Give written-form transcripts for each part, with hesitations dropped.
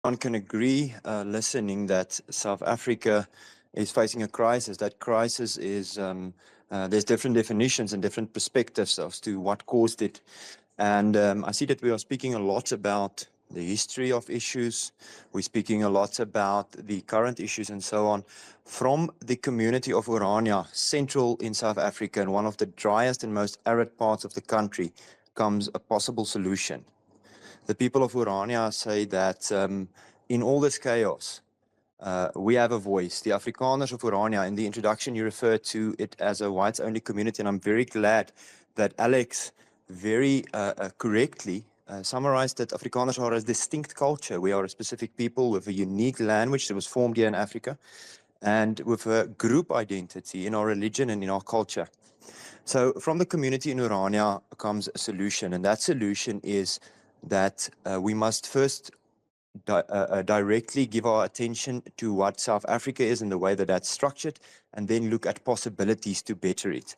One can agree, listening, that South Africa is facing a crisis. That crisis is, there's different definitions and different perspectives as to what caused it. And I see that we are speaking a lot about the history of issues. We're speaking a lot about the current issues and so on. From the community of Orania, central in South Africa, and one of the driest and most arid parts of the country, comes a possible solution. The people of Orania say that in all this chaos, we have a voice. The Afrikaners of Orania, in the introduction, you referred to it as a whites-only community, and I'm very glad that Alex very correctly summarized that Afrikaners are a distinct culture. We are a specific people with a unique language that was formed here in Africa, and with a group identity in our religion and in our culture. So from the community in Orania comes a solution, and that solution is that we must first directly give our attention to what South Africa is and the way that that's structured, and then look at possibilities to better it.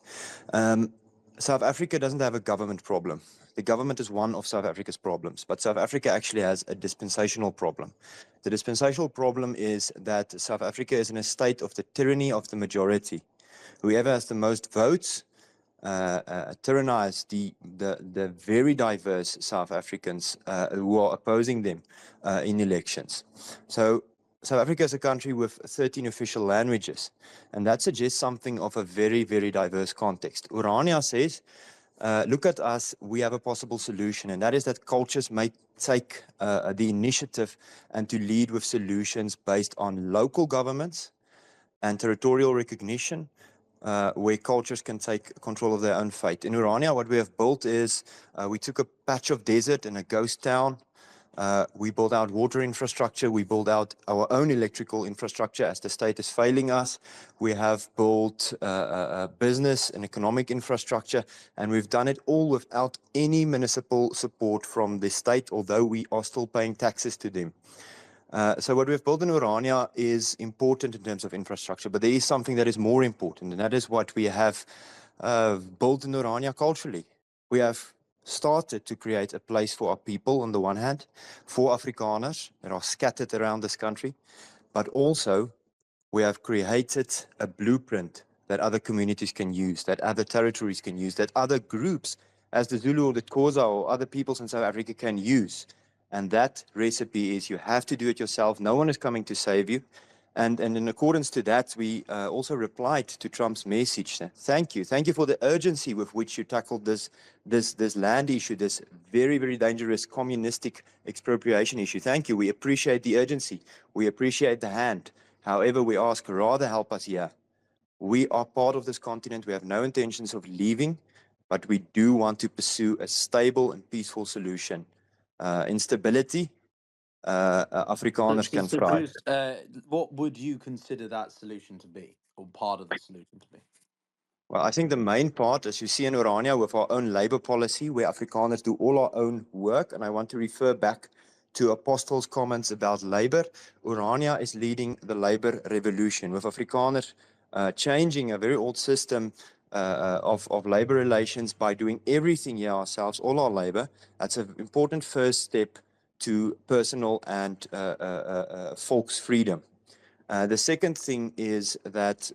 South Africa doesn't have a government problem. The government is one of South Africa's problems, but South Africa actually has a dispensational problem. The dispensational problem is that South Africa is in a state of the tyranny of the majority. Whoever has the most votes tyrannize the very diverse South Africans who are opposing them in elections. So South Africa is a country with 13 official languages, and that suggests something of a very, very diverse context. Orania says, look at us, we have a possible solution, and that is that cultures may take the initiative and to lead with solutions based on local governments and territorial recognition, where cultures can take control of their own fate. In Orania, what we have built is we took a patch of desert and a ghost town. We built out water infrastructure. We built out our own electrical infrastructure as the state is failing us. We have built business and economic infrastructure, and we've done it all without any municipal support from the state, although we are still paying taxes to them. So what we've built in Orania is important in terms of infrastructure, but there is something that is more important, and that is what we have built in Orania culturally. We have started to create a place for our people on the one hand, for Afrikaners that are scattered around this country, but also we have created a blueprint that other communities can use, that other territories can use, that other groups, as the Zulu or the Xhosa or other peoples in South Africa can use. And that recipe is you have to do it yourself. No one is coming to save you. And in accordance to that, we also replied to Trump's message. Thank you. Thank you for the urgency with which you tackled this land issue, this very, very dangerous communistic expropriation issue. Thank you. We appreciate the urgency. We appreciate the hand. However, we ask, rather help us here. We are part of this continent. We have no intentions of leaving, but we do want to pursue a stable and peaceful solution. Instability, Afrikaners can thrive. Joost, what would you consider that solution to be, or part of the solution to be? Well, I think the main part, as you see in Orania, with our own labor policy, where Afrikaners do all our own work, and I want to refer back to Apostle's comments about labor. Orania is leading the labor revolution, with Afrikaners changing a very old system of labor relations by doing everything here ourselves, all our labor. That's an important first step to personal and folks' freedom. The second thing is that,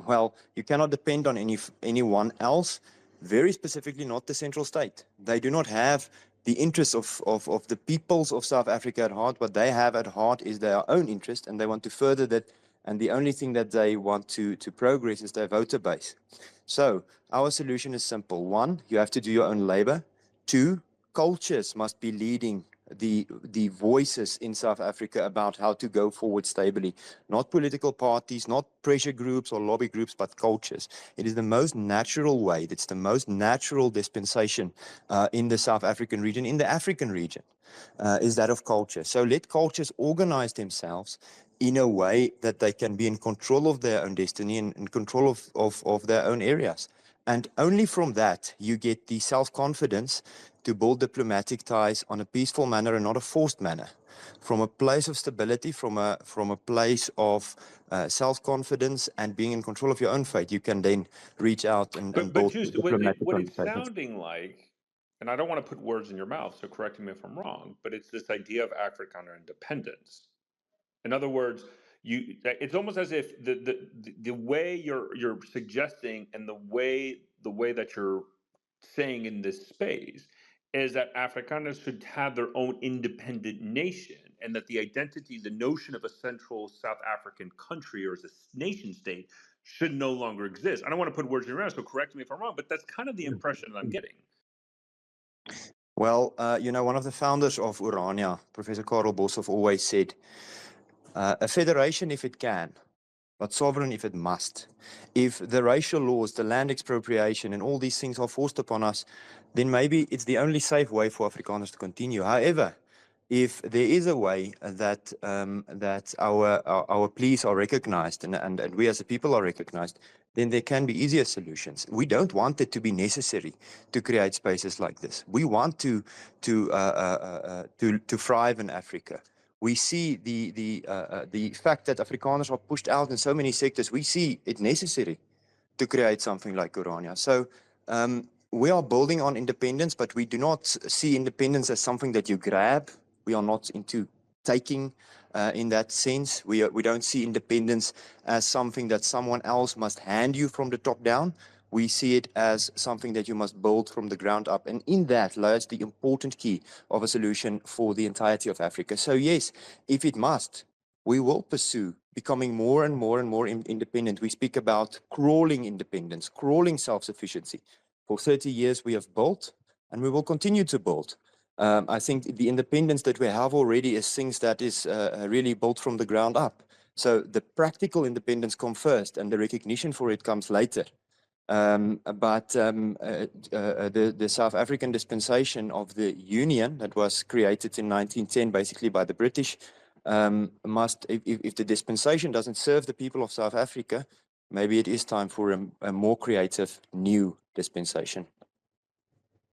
well, you cannot depend on anyone else, very specifically not the central state. They do not have the interests of the peoples of South Africa at heart. What they have at heart is their own interest, and they want to further that, and the only thing that they want to progress is their voter base. So our solution is simple. One, you have to do your own labor. Two, cultures must be leading the voices in South Africa about how to go forward stably. Not political parties, not pressure groups or lobby groups, but cultures. It is the most natural way. It's the most natural dispensation in the South African region, in the African region, is that of culture. So let cultures organize themselves in a way that they can be in control of their own destiny and in control of their own areas. And only from that, you get the self-confidence to build diplomatic ties on a peaceful manner and not a forced manner. From a place of stability, from a place of self-confidence and being in control of your own fate, you can then reach out and build Joost, diplomatic what it's conversations. sounding like and I don't want to put words in your mouth, so correct me if I'm wrong, but it's this idea of Afrikaner independence. In other words, it's almost as if the way you're suggesting and the way that you're saying in this space is that Afrikaners should have their own independent nation, and that the identity, the notion of a central South African country or as a nation state should no longer exist. I don't want to put words in your mouth, so correct me if I'm wrong, but that's kind of the impression that I'm getting. Well, one of the founders of Orania, Professor Karel Boshoff, always said, a federation if it can, but sovereign if it must. If the racial laws, the land expropriation, and all these things are forced upon us, then maybe it's the only safe way for Afrikaners to continue. However, if there is a way that our pleas are recognized and we as a people are recognized, then there can be easier solutions. We don't want it to be necessary to create spaces like this. We want to thrive in Africa. We see the fact that Afrikaners are pushed out in so many sectors. We see it necessary to create something like Orania. So we are building on independence, but we do not see independence as something that you grab. We are not into taking in that sense. We don't see independence as something that someone else must hand you from the top down. We see it as something that you must build from the ground up. And in that lies the important key of a solution for the entirety of Africa. So yes, if it must, we will pursue becoming more and more and more independent. We speak about crawling independence, crawling self-sufficiency. For 30 years we have built, and we will continue to build. I think the independence that we have already is things that is really built from the ground up. So the practical independence comes first, and the recognition for it comes later. But the South African dispensation of the Union that was created in 1910, basically by the British, if the dispensation doesn't serve the people of South Africa, maybe it is time for a more creative new dispensation.